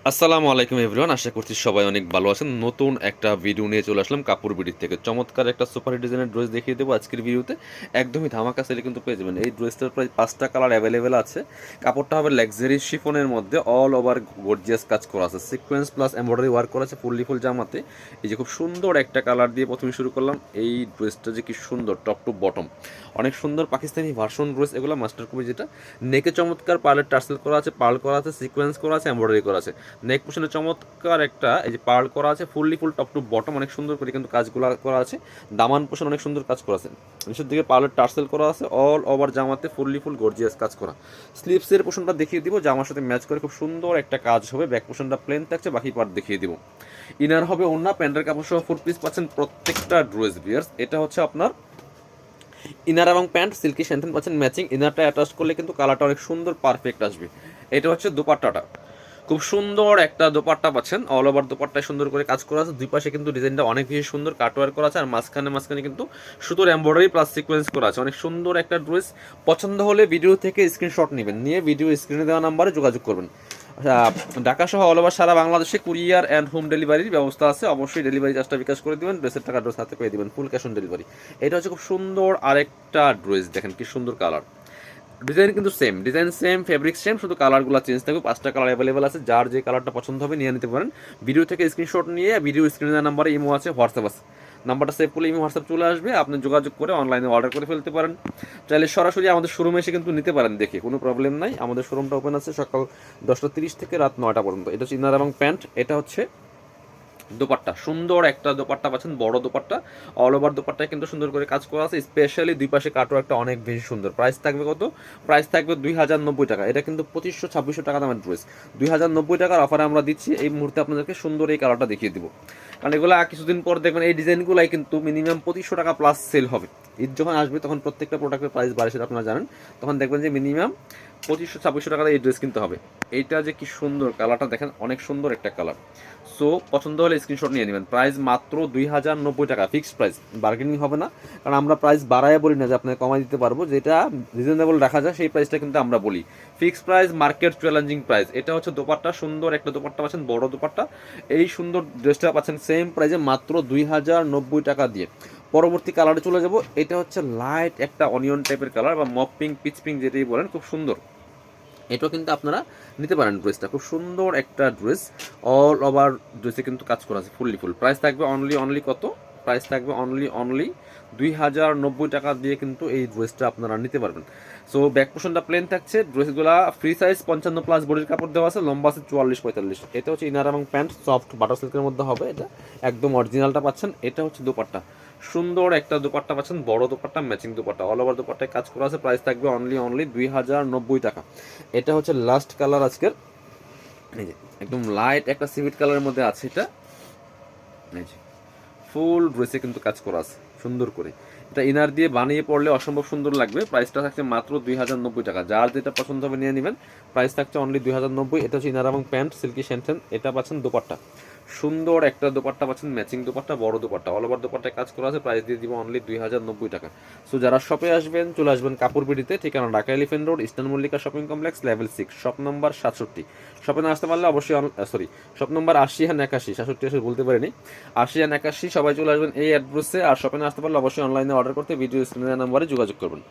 আসসালামু আলাইকুম এভরিওয়ান, আশা করছি সবাই অনেক ভালো আছেন। নতুন একটা ভিডিও নিয়ে চলে আসলাম কাপড় বিডির থেকে। চমৎকার একটা সুপার ডিজাইনের ড্রেস দেখিয়ে দেবো আজকের ভিডিওতে। একদমই ধামাকা সেলে কিন্তু পেয়ে যাবেন। এই ড্রেসটার প্রায় 5টা কালার অ্যাভেলেবেল আছে। কাপড়টা হবে লাক্সারি শিফনের মধ্যে, অল ওভার গর্জিয়াস কাজ করা আছে, সিকোয়েন্স প্লাস এমব্রয়ডারি ওয়ার্ক করা আছে ফুল জামাতে। এই যে খুব সুন্দর একটা কালার দিয়ে প্রথমে শুরু করলাম। এই ড্রেসটা যে কি সুন্দর, টপ টু বটম অনেক সুন্দর পাকিস্তানি ভার্সন ড্রেস, এগুলো মাস্টার কপি। যেটা নেকে চমৎকার পার্লের টার্সেল করা আছে, পার্ল করা আছে, সিকোয়েন্স করা আছে, এমব্রয়ডারি করা আছে। নেক পোশনে চমৎকার একটা এই যে পার্ল করা আছে, ফুল টপ টু বটম অনেক সুন্দর করে কিন্তু কাজগুলো করা আছে। দামান পোশন অনেক সুন্দর কাজ করা আছে, নিচের দিকে পার্লের টার্সেল করা আছে, অল ওভার জামাতে ফুল গর্জিয়াস কাজ করা। স্লিভসের পোশনটা দেখিয়ে দিব, জামার সাথে ম্যাচ করে খুব সুন্দর একটা কাজ হবে। ব্যাক পোশনটা প্লেন থাকছে, বাকি পার্ট দেখিয়ে দিব। ইনার হবে ওন্না, প্যান্টের কাপড় সহ 4 পিস পাচ্ছেন প্রত্যেকটা ড্রেস বিয়ার্স। এটা হচ্ছে আপনার ইনার এবং প্যান্ট সিল্কি স্যান্টেন পাচ্ছেন ম্যাচিং। ইনারটা অ্যাটাচ করলে কিন্তু কালারটা অনেক সুন্দর পারফেক্ট আসবে। এটা হচ্ছে দোপাট্টাটা, খুব সুন্দর একটা দোপাট্টা পাচ্ছেন, অল ওভার দোপাট্টায় সুন্দর করে কাজ করা আছে। দুই পাশে কিন্তু ডিজাইনটা অনেক বেশি সুন্দর কাটওয়ার করা আছে, আর মাঝখানে কিন্তু সুতোর এমব্রয়ডারি প্লাস সিকোয়েন্স করা আছে। অনেক সুন্দর একটা ড্রেস। পছন্দ হলে ভিডিও থেকে স্ক্রিনশট নেবেন, নিয়ে ভিডিও স্ক্রিনে দেওয়া নাম্বারে যোগাযোগ করবেন। ঢাকা সহ অল ওভার সারা বাংলাদেশে কুরিয়ার অ্যান্ড হোম ডেলিভারির ব্যবস্থা আছে। অবশ্যই ডেলিভারি চার্জটা বিকাশ করে দিবেন, ড্রেসের টাকা ড্রেস হাতে পেয়ে দিবেন, ফুল ক্যাশ অন ডেলিভারি। এটা হচ্ছে খুব সুন্দর আরেকটা ড্রেস, দেখেন কি সুন্দর কালার। ডিজাইন কিন্তু same, design same, fabric same, শুধু কালারগুলো চেঞ্জ থাকবে। 5টা কালার অ্যাভেলেবেল আছে, যার যে কালারটা পছন্দ হবে নিয়ে নিতে পারেন। ভিডিও থেকে স্ক্রিনশট নিয়ে ভিডিও স্ক্রিনের নাম্বারে ইমো আছে, হোয়াটসঅ্যাপ আছে, নাম্বারটা সেভ করলে ইমো হোয়াটসঅ্যাপ চলে আসবে, আপনি যোগাযোগ করে অনলাইনে অর্ডার করে ফেলতে পারেন। চাইলে সরাসরি আমাদের শোরুমে এসে কিন্তু নিতে পারেন, দেখে কোনো প্রবলেম নাই। আমাদের শোরুমটা ওপেন আছে সকাল 10টা 30 থেকে রাত 9টা পর্যন্ত। এটা হচ্ছে ইনার এবং প্যান্ট। এটা হচ্ছে দোপাট্টা, সুন্দর একটা দোপাট্টা পাচ্ছেন, বড় দোপাট্টা, অল ওভার দোপাট্টায় কিন্তু সুন্দর করে কাজ করা আছে। স্পেশালি দুই পাশে কাটো একটা অনেক বেশি সুন্দর। প্রাইস থাকবে কত? প্রাইস থাকবে 2090 টাকা। এটা কিন্তু 2500-2600 টাকা দামের ড্রেস। 2090 টাকার অফারে আমরা দিচ্ছি এই মুহূর্তে আপনাদেরকে। সুন্দর এই কালারটা দেখিয়ে দিব, কারণ এগুলো কিছুদিন পর দেখবেন এই ডিজাইনগুলাই কিন্তু মিনিমাম 2500 টাকা প্লাস সেল হবে। ঈদ যখন আসবে তখন প্রত্যেকটা প্রোডাক্টের প্রাইস বাড়ে, সেটা আপনারা জানেন। তখন দেখবেন যে মিনিমাম 2500-2600 টাকা এই ড্রেস কিনতে হবে। এইটা যে কি সুন্দর কালারটা দেখেন, অনেক সুন্দর একটা কালার। সো পছন্দ হলে স্ক্রিনশট নিয়ে নেবেন। প্রাইস মাত্র 2090 টাকা, ফিক্সড প্রাইস, বার্গেনিং হবে না। কারণ আমরা প্রাইস বাড়ায় বলি না যে আপনাকে কমাই দিতে পারবো, যেটা রিজনেবল রাখা যায় সেই প্রাইসটা কিন্তু আমরা বলি। Fixed price, market challenging price. এটা হচ্ছে দোপাট্টা, সুন্দর একটা দোপাট্টা পাচ্ছেন, বড় দোপাট্টা। এই সুন্দর ড্রেসটা পাচ্ছেন সেম প্রাইসে মাত্র 2090 টাকা দিয়ে। পরবর্তী কালারে চলে যাব। এটা হচ্ছে লাইট একটা অনিয়ন টাইপের কালার, বা মপ পিঙ্ক, পিচ পিঙ্ক যেটাই বলেন, খুব সুন্দর। এটাও কিন্তু আপনারা নিতে পারেন। ড্রেসটা খুব সুন্দর একটা ড্রেস, অল ওভার ড্রেসে কিন্তু কাজ করা আছে ফুল। প্রাইস থাকবে অনলি কত? প্রাইস থাকবে অনলি 2090 টাকা দিয়ে কিন্তু এই ড্রেসটা আপনারা নিতে পারবেন। সো ব্যাক পোর্শনটা প্লেন থাকছে। ড্রেসগুলো ফ্রি সাইজ 55+ বডির কাপড় দেওয়া আছে, লম্বা আছে 44-45। এটা হচ্ছে ইনার এবং প্যান্ট, সফট বাটার সিল্কের মধ্যে হবে। এটা একদম অরিজিনালটা পাচ্ছেন। এটা হচ্ছে দোপাট্টা, সুন্দর একটা দোপাট্টা পাচ্ছেন, বড় dupatta, matching dupatta, all over দোপাট্টায় কাজ করা আছে। প্রাইস থাকবে অনলি 2090 টাকা। এটা হচ্ছে লাস্ট কালার আজকের। এই যে একদম লাইট একটা সিভিট কালারের মধ্যে আছে এটা। এই যে ফুল ড্রেসে কিন্তু কাজ করা আছে সুন্দর করে। এটা ইনার দিয়ে বানিয়ে পড়লে অসম্ভব সুন্দর লাগবে। প্রাইসটা থাকছে মাত্র 2090 টাকা। যার যেটা পছন্দ হবে নিয়ে নেবেন। প্রাইস থাকছে অনলি 2090। এটা হচ্ছে ইনার এবং প্যান্ট, সিল্কি স্যান্টেন। এটা পাচ্ছেন দোপাট্টা, সুন্দর একটা দোপাট্টা পাচ্ছেন, ম্যাচিং দোপাট্টা, বড় দোপাট্টা, অল ওভার দোপাট্টায় কাজ করা আছে। প্রাইস দিয়ে দিব অনলি 2090 টাকা। সো যারা শপে আসবেন, চলে আসবেন কাপড় বিডিতে, ঠিকানা Dhaka elephant road, eastern Mallika shopping complex, level 6, shop number 67। শপে না আসতে পারলে অবশ্যই শপ নম্বর 80-81, 67 বলতে পারিনি, 80-81, সবাই চলে আসবেন এই অ্যাড্রেসে। আর শপে না আসতে পারলে অবশ্যই অনলাইনে অর্ডার করতে ভিডিও স্ক্রিনের নাম্বারে যোগাযোগ করবেন।